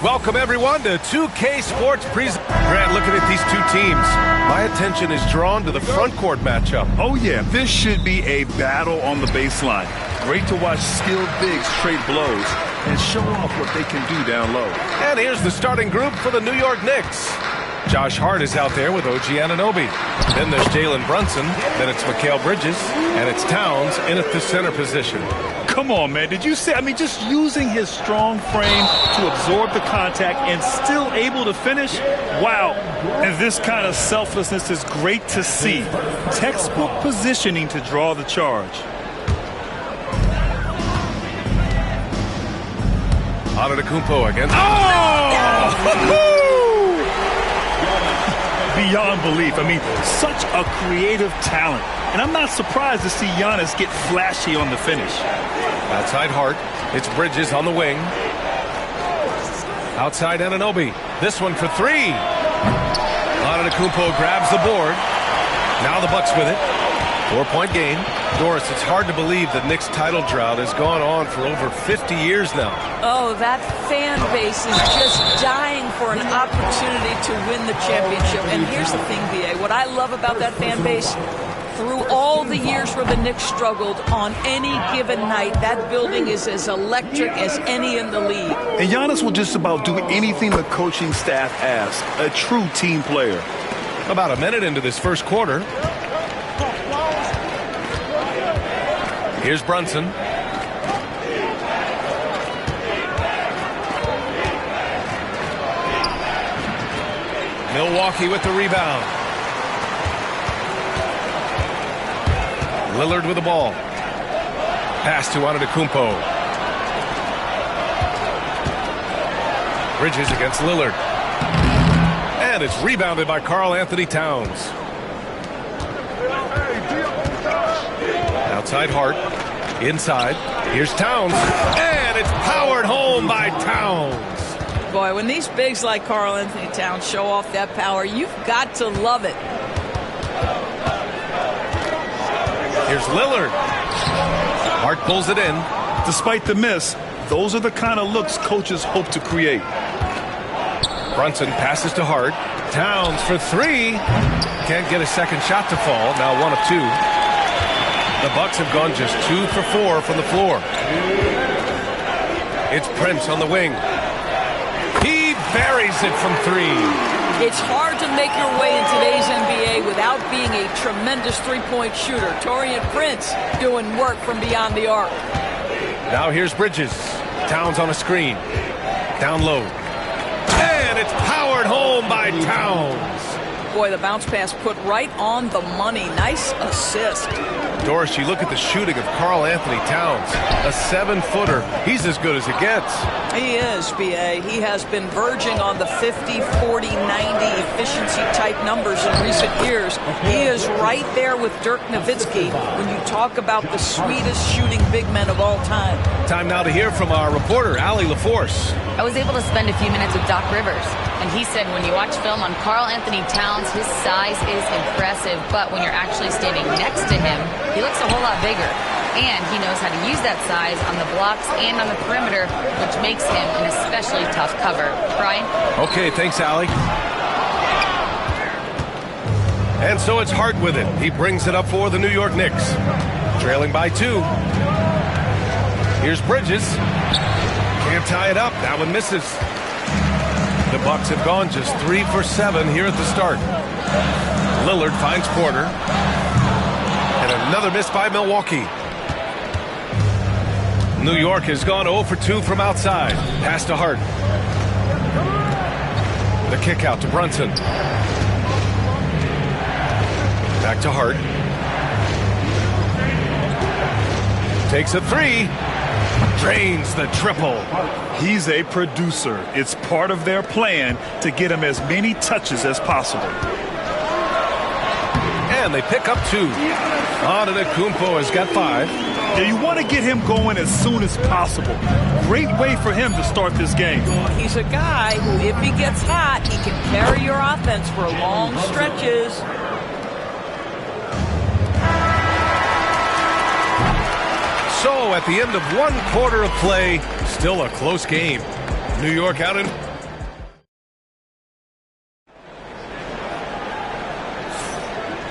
Welcome, everyone, to 2K Sports Present. Grant, looking at these two teams, my attention is drawn to the front court matchup. Oh, yeah, this should be a battle on the baseline. Great to watch skilled bigs trade blows and show off what they can do down low. And here's the starting group for the New York Knicks. Josh Hart is out there with OG Anunoby. Then there's Jalen Brunson. Then it's Mikal Bridges. And it's Towns in at the center position. Come on, man. Did you see? I mean, just using his strong frame to absorb the contact and still able to finish? Wow. And this kind of selflessness is great to see. Textbook positioning to draw the charge. Antetokounmpo again. Oh! Beyond belief. I mean, such a creative talent. And I'm not surprised to see Giannis get flashy on the finish. Outside Hart. It's Bridges on the wing. Outside Anunoby. This one for three. Antetokounmpo grabs the board. Now the Bucks with it. 4-point game. Doris, it's hard to believe the Knicks title drought has gone on for over 50 years now. Oh, that fan base is just dying for an opportunity to win the championship. And here's the thing, B.A. What I love about that fan base, through all the years where the Knicks struggled, on any given night, that building is as electric as any in the league. And Giannis will just about do anything the coaching staff asks. A true team player. About a minute into this first quarter. Here's Brunson. Milwaukee with the rebound. Lillard with the ball. Pass to Antetokounmpo. Bridges against Lillard. And it's rebounded by Karl Anthony Towns. Outside Hart. Inside. Here's Towns. And it's powered home by Towns. Boy, when these bigs like Karl Anthony Towns show off that power, you've got to love it. Here's Lillard. Hart pulls it in. Despite the miss, those are the kind of looks coaches hope to create. Brunson passes to Hart. Towns for three. Can't get a second shot to fall. Now 1 of 2. The Bucks have gone just 2 for 4 from the floor. It's Prince on the wing. He buries it from 3. It's hard to make your way in today's NBA without being a tremendous three-point shooter. Taurean Prince doing work from beyond the arc. Now here's Bridges. Towns on a screen. Down low. And it's powered home by Towns. Boy, the bounce pass put right on the money. Nice assist. Doris, you look at the shooting of Karl Anthony Towns. A 7-footer. He's as good as it gets. He is, B.A. He has been verging on the 50, 40, 90 efficiency type numbers in recent years. He is right there with Dirk Nowitzki when you talk about the sweetest shooting big men of all time. Time now to hear from our reporter, Allie LaForce. I was able to spend a few minutes with Doc Rivers, and he said when you watch film on Karl Anthony Towns, his size is impressive, but when you're actually standing next to him, he looks a whole lot bigger. And he knows how to use that size on the blocks and on the perimeter, which makes him an especially tough cover. Brian? Okay, thanks, Allie. And so it's Hart with it. He brings it up for the New York Knicks. Trailing by 2. Here's Bridges. Can't tie it up. That one misses. The Bucks have gone just 3 for 7 here at the start. Lillard finds Porter. And another miss by Milwaukee. New York has gone 0 for 2 from outside. Pass to Hart. The kick out to Brunson. Back to Hart. Takes a 3. Drains the triple. He's a producer. It's part of their plan to get him as many touches as possible. And they pick up 2. Antetokounmpo has got 5. Yeah, you want to get him going as soon as possible. Great way for him to start this game. He's a guy who, if he gets hot, he can carry your offense for long stretches. So, at the end of 1 quarter of play, still a close game. New York out in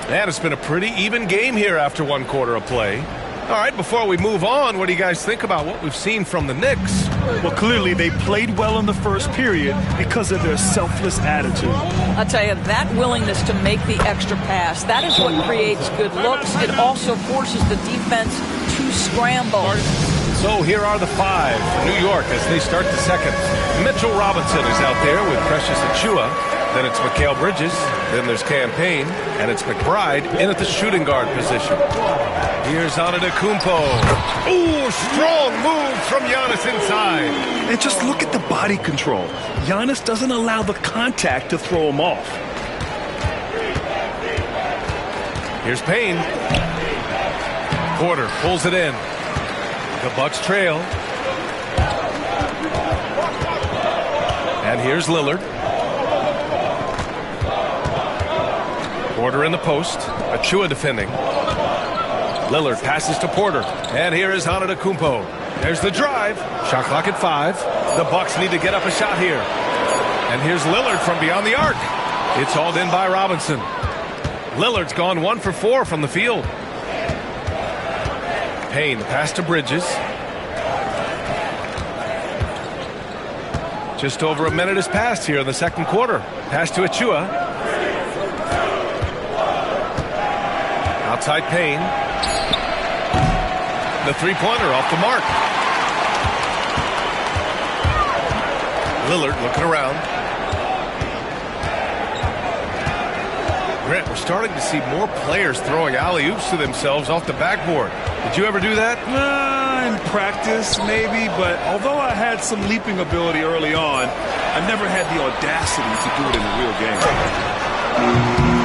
And it's been a pretty even game here after one quarter of play. All right, before we move on, what do you guys think about what we've seen from the Knicks? Well, clearly they played well in the first period because of their selfless attitude. I'll tell you, that willingness to make the extra pass, that is what creates good looks. It also forces the defense to scramble. So here are the five for New York as they start the second. Mitchell Robinson is out there with Precious Achiuwa. Then it's Mikal Bridges. Then there's Campaign. And it's McBride in at the shooting guard position. Here's Antetokounmpo. Ooh, strong move from Giannis inside. And just look at the body control. Giannis doesn't allow the contact to throw him off. Here's Payne. Porter pulls it in. The Bucks trail. And here's Lillard. Porter in the post. Achiuwa defending. Lillard passes to Porter. And here is Antetokounmpo. There's the drive. Shot clock at 5. The Bucks need to get up a shot here. And here's Lillard from beyond the arc. It's hauled in by Robinson. Lillard's gone 1 for 4 from the field. Payne, the pass to Bridges. Just over a minute has passed here in the second quarter. Pass to Achiuwa. Outside Payne. The three-pointer off the mark. Lillard looking around. Grant, we're starting to see more players throwing alley-oops to themselves off the backboard. Did you ever do that? In practice, maybe, but although I had some leaping ability early on, I never had the audacity to do it in a real game.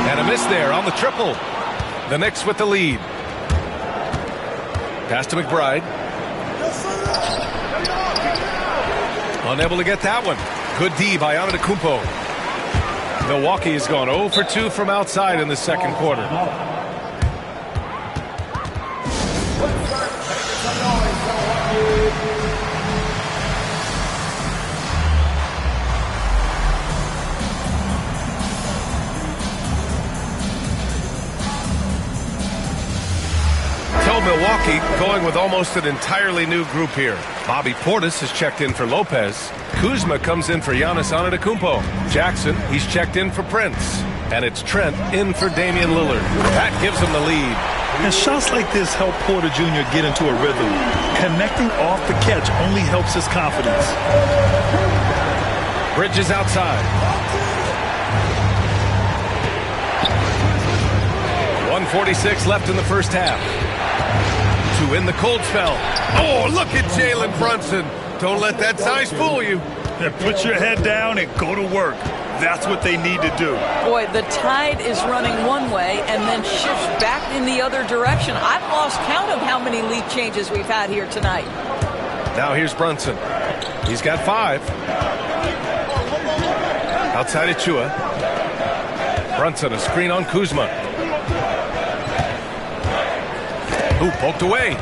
And a miss there on the triple. The Knicks with the lead. Pass to McBride. Unable to get that one. Good D by Antetokounmpo. Milwaukee has gone 0 for 2 from outside in the second quarter. Milwaukee going with almost an entirely new group here. Bobby Portis has checked in for Lopez. Kuzma comes in for Giannis Antetokounmpo. Jackson, he's checked in for Prince. And it's Trent in for Damian Lillard. That gives him the lead. And shots like this help Porter Jr. get into a rhythm. Connecting off the catch only helps his confidence. Bridges outside. 1:46 left in the first half. To win the cold spell. Oh, look at Jalen Brunson. Don't let that size fool you. Yeah, put your head down and go to work. That's what they need to do. Boy, the tide is running one way and then shifts back in the other direction. I've lost count of how many lead changes we've had here tonight. Now here's Brunson. He's got 5. Outside Achiuwa. Brunson, a screen on Kuzma. Ooh, poked away.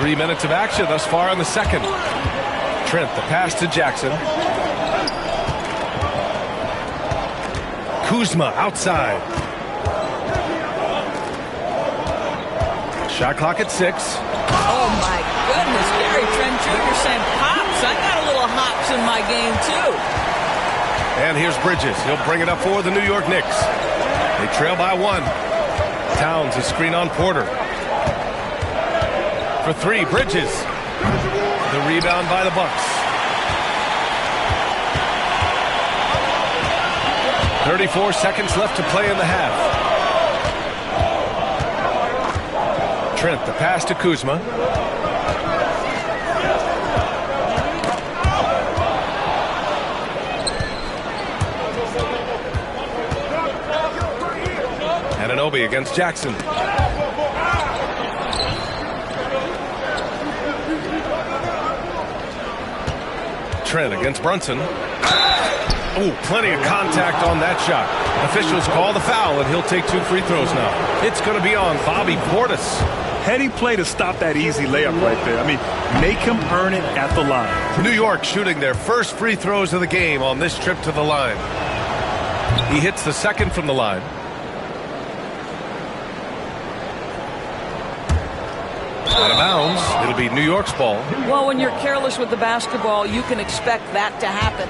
3 minutes of action thus far in the second. Trent, the pass to Jackson. Kuzma outside. Shot clock at 6. Oh, my goodness. Gary Trent Jr. saying, "Pops, I got a little hops in my game, too." And here's Bridges. He'll bring it up for the New York Knicks. They trail by 1. Towns a screen on Porter. For 3, Bridges. The rebound by the Bucks. 34 seconds left to play in the half. Trent, the pass to Kuzma. Anunoby against Jackson. Trent against Brunson. Oh, plenty of contact on that shot. Officials call the foul, and he'll take 2 free throws now. It's going to be on Bobby Portis. Heady play to stop that easy layup right there. I mean, make him earn it at the line. New York shooting their first free throws of the game on this trip to the line. He hits the second from the line. Out of bounds. It'll be New York's ball. Well, when you're careless with the basketball, you can expect that to happen.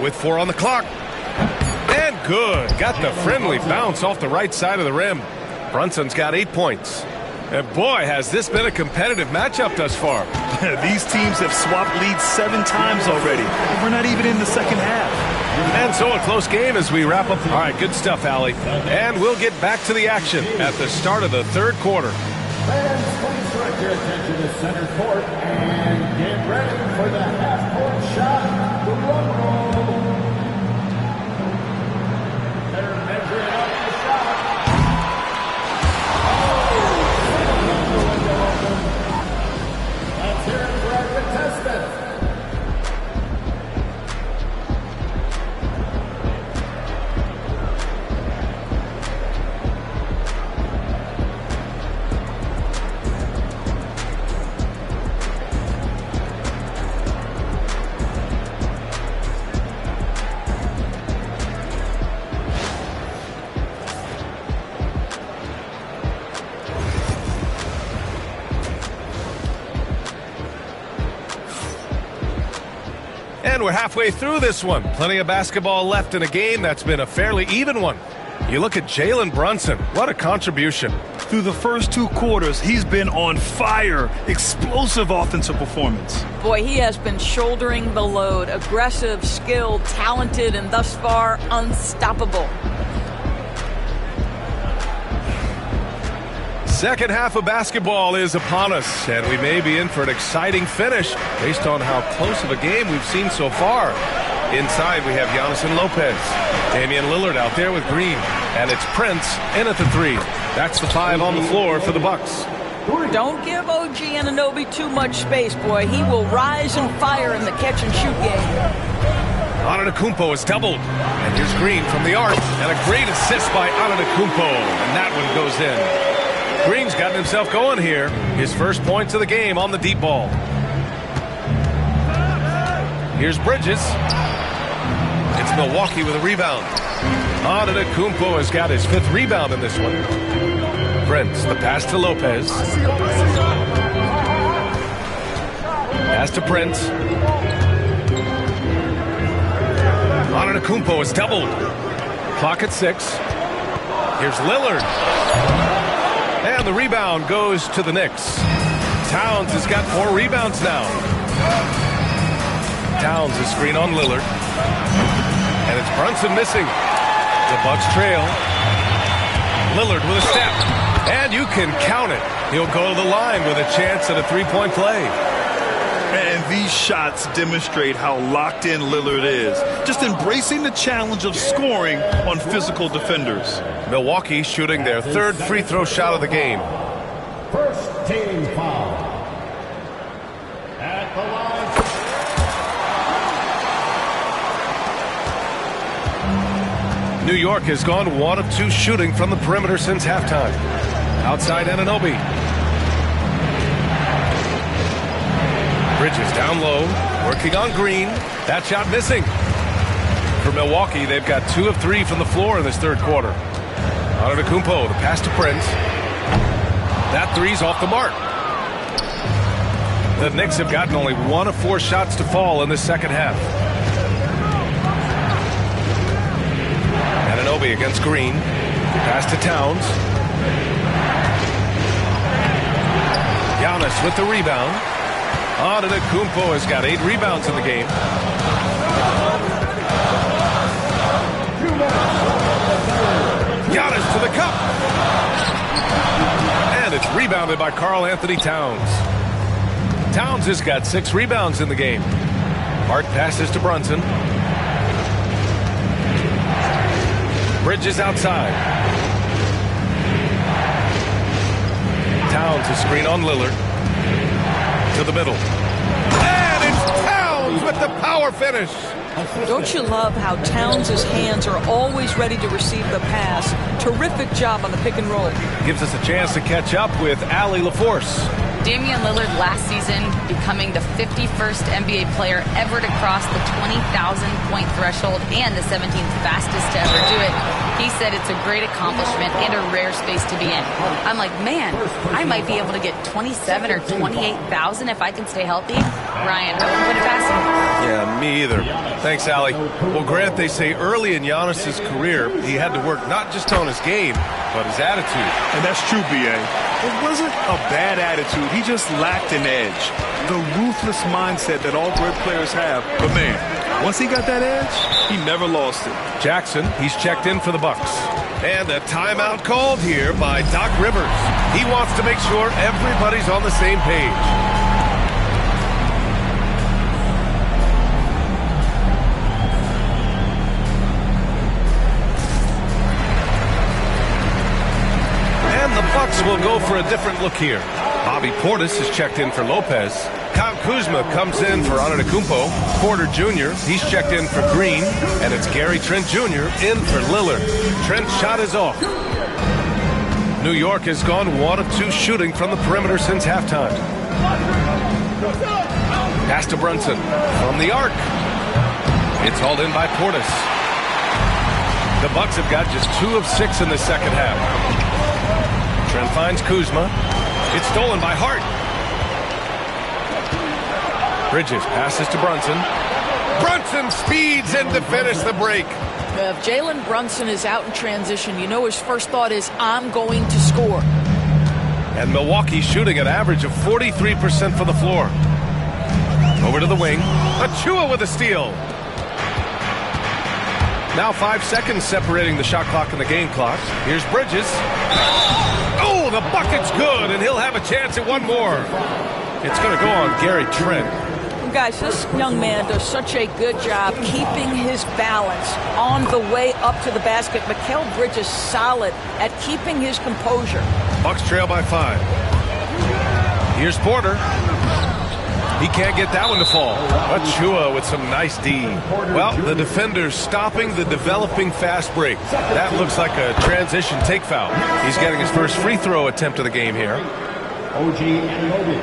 With 4 on the clock. And good. Got the friendly bounce off the right side of the rim. Brunson's got 8 points. And boy, has this been a competitive matchup thus far. These teams have swapped leads 7 times already. We're not even in the second half. And so a close game as we wrap up. All right, good stuff, Allie. And we'll get back to the action at the start of the third quarter. Fans, please direct your attention to center court and get ready for the half-court shot. The run roll. They're measuring up the shot. Let's hear it for our contestant. And we're halfway through this one. Plenty of basketball left in a game that's been a fairly even one. You look at Jalen Brunson. What a contribution. Through the first 2 quarters, he's been on fire. Explosive offensive performance. Boy, he has been shouldering the load. Aggressive, skilled, talented, and thus far, unstoppable. Second half of basketball is upon us, and we may be in for an exciting finish based on how close of a game we've seen so far. Inside, we have Giannis and Lopez. Damian Lillard out there with Green, and it's Prince in at the 3. That's the 5 on the floor for the Bucks. Don't give OG Anunoby too much space, boy. He will rise and fire in the catch-and-shoot game. Antetokounmpo is doubled, and here's Green from the arc, and a great assist by Antetokounmpo, and that one goes in. Green's gotten himself going here. His first points of the game on the deep ball. Here's Bridges. It's Milwaukee with a rebound. Antetokounmpo has got his 5th rebound in this one. Prince, the pass to Lopez. Pass to Prince. Antetokounmpo is doubled. Clock at 6. Here's Lillard. And the rebound goes to the Knicks. Towns has got 4 rebounds now. Towns is screen on Lillard. And it's Brunson missing. The Bucks trail. Lillard with a step. And you can count it. He'll go to the line with a chance at a 3-point play. And these shots demonstrate how locked in Lillard is. Just embracing the challenge of scoring on physical defenders. Milwaukee shooting their 3rd free throw shot of the game. First team foul. At the line. New York has gone 1 of 2 shooting from the perimeter since halftime. Outside Anunoby. Bridges down low, working on Green. That shot missing. For Milwaukee, they've got 2 of 3 from the floor in this third quarter. Antetokounmpo, the pass to Prince. That 3's off the mark. The Knicks have gotten only 1 of 4 shots to fall in this second half. Anunoby against Green. Pass to Towns. Giannis with the rebound. Antetokounmpo has got 8 rebounds in the game. Giannis to the cup. And it's rebounded by Karl Anthony Towns. Towns has got 6 rebounds in the game. Hart passes to Brunson. Bridges outside. Towns is screen on Lillard. To the middle. And it's Towns with the power finish. Don't you love how Towns' hands are always ready to receive the pass? Terrific job on the pick and roll. Gives us a chance to catch up with Allie LaForce. Damian Lillard last season becoming the 51st NBA player ever to cross the 20,000-point threshold and the 17th fastest to ever do it. He said it's a great accomplishment and a rare space to be in. I'm like, man, I might be able to get 27 or 28,000 if I can stay healthy. Ryan, I wouldn't put it past him. Yeah, me either. Thanks, Allie. Well, Grant, they say early in Giannis's career, he had to work not just on his game, but his attitude. And that's true, B.A. It wasn't a bad attitude. He just lacked an edge. The ruthless mindset that all great players have. But, man, once he got that edge, he never lost it. Jackson, he's checked in for the Bucks. And a timeout called here by Doc Rivers. He wants to make sure everybody's on the same page. The Bucks will go for a different look here. Bobby Portis is checked in for Lopez. Kyle Kuzma comes in for Antetokounmpo. Porter Jr., he's checked in for Green. And it's Gary Trent Jr. in for Lillard. Trent's shot is off. New York has gone 1 of 2 shooting from the perimeter since halftime. Pass to Brunson from the arc. It's hauled in by Portis. The Bucks have got just 2 of 6 in the second half. Trent finds Kuzma. It's stolen by Hart. Bridges passes to Brunson. Brunson speeds in to finish the break. If Jalen Brunson is out in transition, you know his first thought is, I'm going to score. And Milwaukee shooting an average of 43% for the floor. Over to the wing. Achua with a steal. Now 5 seconds separating the shot clock and the game clock. Here's Bridges. Oh, the bucket's good, and he'll have a chance at one more. It's going to go on Gary Trent. Guys, this young man does such a good job keeping his balance on the way up to the basket. Mikal Bridges solid at keeping his composure. Bucks trail by 5. Here's Porter. He can't get that one to fall. Achua with some nice D. Well, the defender's stopping the developing fast break. That looks like a transition take foul. He's getting his first free throw attempt of the game here. OG Anunoby.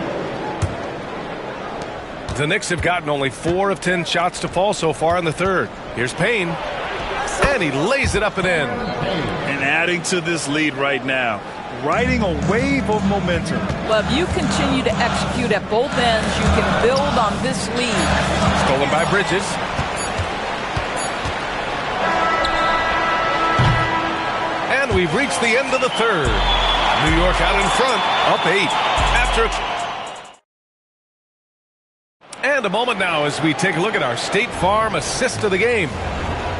The Knicks have gotten only 4 of 10 shots to fall so far in the third. Here's Payne. And he lays it up and in. And adding to this lead right now. Riding a wave of momentum. Well, if you continue to execute at both ends, you can build on this lead. Stolen by Bridges. And we've reached the end of the third. New York out in front, up 8. And a moment now as we take a look at our State Farm assist of the game.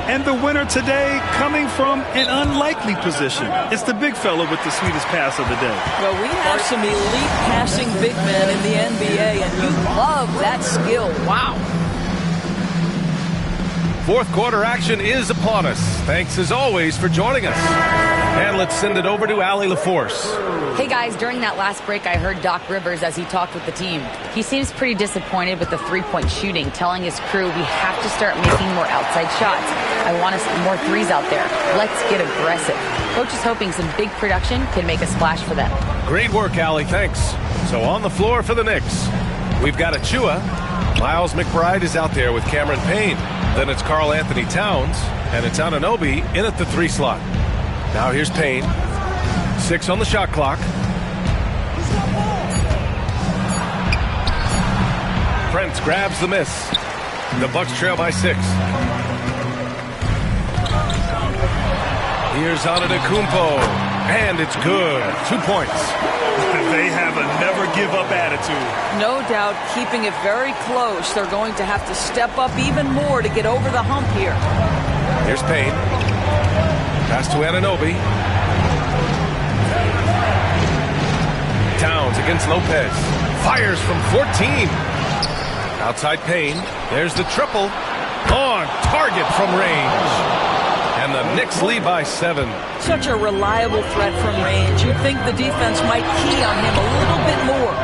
And the winner today coming from an unlikely position. It's the big fella with the sweetest pass of the day. Well, we have some elite passing big men in the NBA, and you love that skill. Wow. Fourth quarter action is upon us. Thanks as always for joining us. And let's send it over to Allie LaForce. Hey guys, during that last break, I heard Doc Rivers as he talked with the team. He seems pretty disappointed with the three-point shooting, telling his crew we have to start making more outside shots. I want to see more threes out there. Let's get aggressive. Coach is hoping some big production can make a splash for them. Great work, Allie. Thanks. So on the floor for the Knicks, we've got Achua. Miles McBride is out there with Cameron Payne. Then it's Karl Anthony Towns, and it's Anunoby in at the 3 slot. Now here's Payne. 6 on the shot clock. Prince grabs the miss. The Bucks trail by 6. Here's Antetokounmpo, and it's good. 2 points. They have a never-give-up attitude. No doubt, keeping it very close. They're going to have to step up even more to get over the hump here. Here's Payne. Pass to Anunoby. Towns against Lopez. Fires from 14. Outside Payne. There's the triple. On target from range. And the Knicks lead by 7. Such a reliable threat from range. You'd think the defense might key on him a little bit more.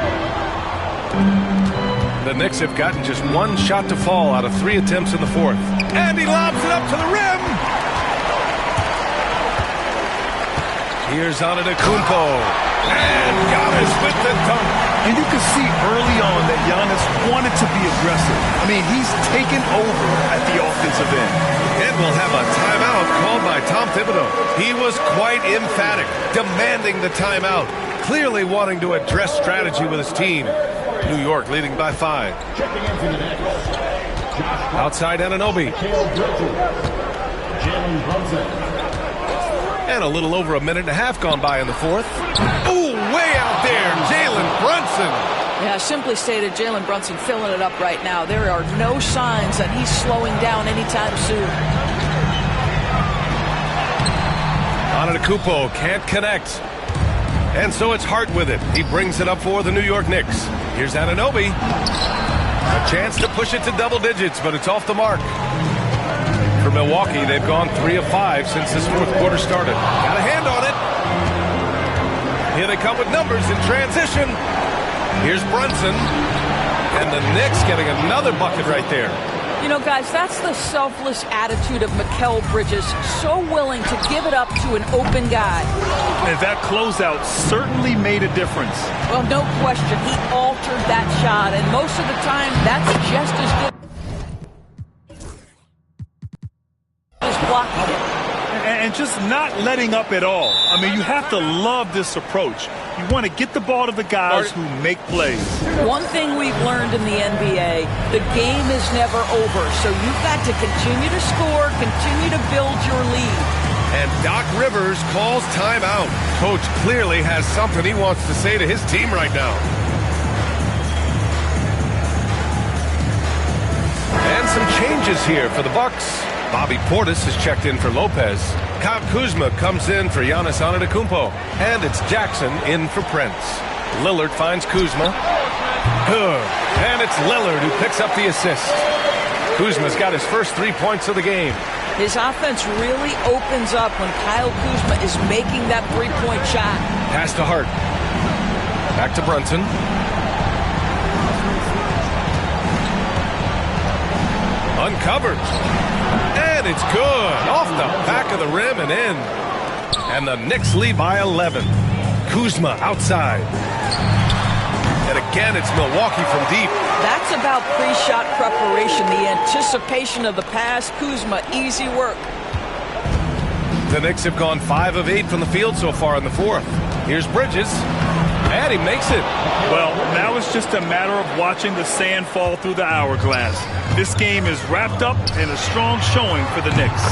The Knicks have gotten just 1 shot to fall out of 3 attempts in the fourth. And he lobs it up to the rim. Here's Antetokounmpo. And Giannis with the dunk. And you can see early on that Giannis wanted to be aggressive. I mean, he's taken over at the offensive end. And we'll have a timeout called by Tom Thibodeau. He was quite emphatic, demanding the timeout, clearly wanting to address strategy with his team. New York leading by 5. Outside Anunoby. And a little over a minute and a half gone by in the fourth. Ooh, way out there, Jalen Brunson. Yeah, simply stated, Jalen Brunson filling it up right now. There are no signs that he's slowing down anytime soon. Antetokounmpo can't connect. And so it's Hart with it. He brings it up for the New York Knicks. Here's Anunoby. A chance to push it to double digits, but it's off the mark. For Milwaukee, they've gone 3 of 5 since this fourth quarter started. Got a hand on it. Here they come with numbers in transition. Here's Brunson. And the Knicks getting another bucket right there. You know, guys, that's the selfless attitude of Mikal Bridges. So willing to give it up to an open guy. And that closeout certainly made a difference. Well, no question. He altered that shot, and most of the time, that's just as good as blocking it. And just not letting up at all. I mean, you have to love this approach. You want to get the ball to the guys who make plays. One thing we've learned in the NBA, the game is never over. So you've got to continue to score, continue to build your lead. And Doc Rivers calls timeout. Coach clearly has something he wants to say to his team right now. And some changes here for the Bucks. Bobby Portis has checked in for Lopez. Kyle Kuzma comes in for Giannis Antetokounmpo. And it's Jackson in for Prince. Lillard finds Kuzma. Good. And it's Lillard who picks up the assist. Kuzma's got his first 3 points of the game. His offense really opens up when Kyle Kuzma is making that three-point shot. Pass to Hart. Back to Brunson. Uncovered. And it's good. Off the back of the rim and in. And the Knicks lead by 11. Kuzma outside. And again, it's Milwaukee from deep. That's about pre-shot preparation, the anticipation of the pass. Kuzma, easy work. The Knicks have gone 5 of 8 from the field so far in the fourth. Here's Bridges. And he makes it. Well, now it's just a matter of watching the sand fall through the hourglass. This game is wrapped up in a strong showing for the Knicks.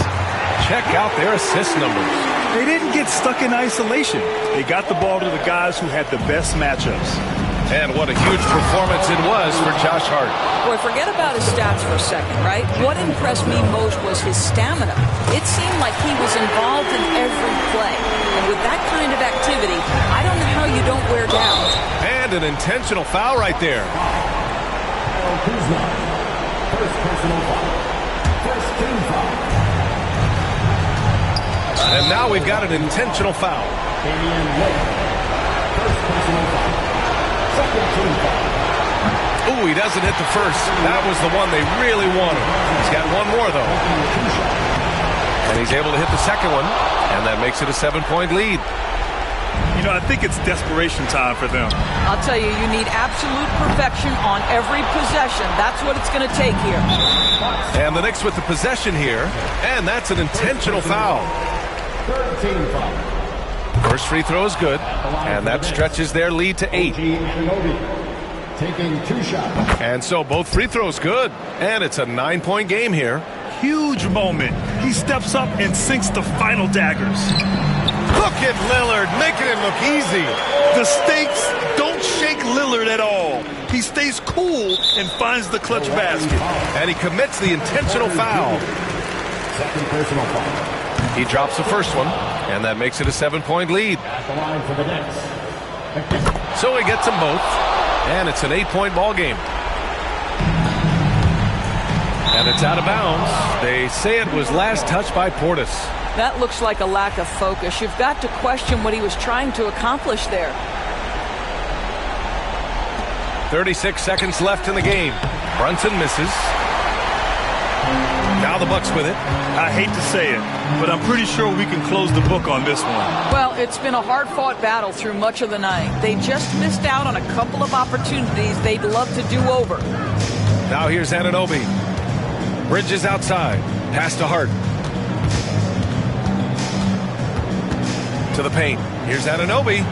Check out their assist numbers. They didn't get stuck in isolation. They got the ball to the guys who had the best matchups. And what a huge performance it was for Josh Hart. Boy, forget about his stats for a second, right? What impressed me most was his stamina. It seemed like he was involved in every play. And with that kind of activity, I don't know how you don't wear down. And an intentional foul right there. Kuzma. First personal foul. First team foul. And now we've got an intentional foul. Damian Lillard. First personal foul. Second team foul. Ooh, he doesn't hit the first. That was the one they really wanted. He's got one more, though. And he's able to hit the second one. And that makes it a 7-point lead. You know, I think it's desperation time for them. I'll tell you, you need absolute perfection on every possession. That's what it's going to take here. And the Knicks with the possession here. And that's an intentional foul. Third team foul. First free throw is good. And that stretches their lead to 8. Taking 2 shots. And so both free throws good. And it's a 9-point game here. Huge moment. He steps up and sinks the final daggers. Look at Lillard making it look easy. The stakes don't shake Lillard at all. He stays cool and finds the clutch basket. And he commits the intentional foul. Second personal foul. He drops the first one, and that makes it a 7-point lead. At the line for the Knicks. So he gets them both, and it's an 8-point ball game. And it's out of bounds. They say it was last touched by Portis. That looks like a lack of focus. You've got to question what he was trying to accomplish there. 36 seconds left in the game. Brunson misses. Now Now the Bucks with it. I hate to say it, but I'm pretty sure we can close the book on this one. Well, it's been a hard-fought battle through much of the night. They just missed out on a couple of opportunities they'd love to do over. Now here's Anunoby. Bridges outside. Pass to Hart. To the paint. Here's Anunoby.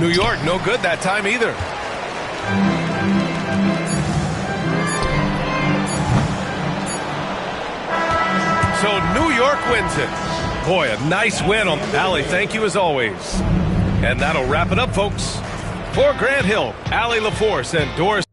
New York, no good that time either. So New York wins it. Boy, a nice win on Allie. Thank you as always. And that'll wrap it up, folks. For Grant Hill, Allie LaForce, and Doris.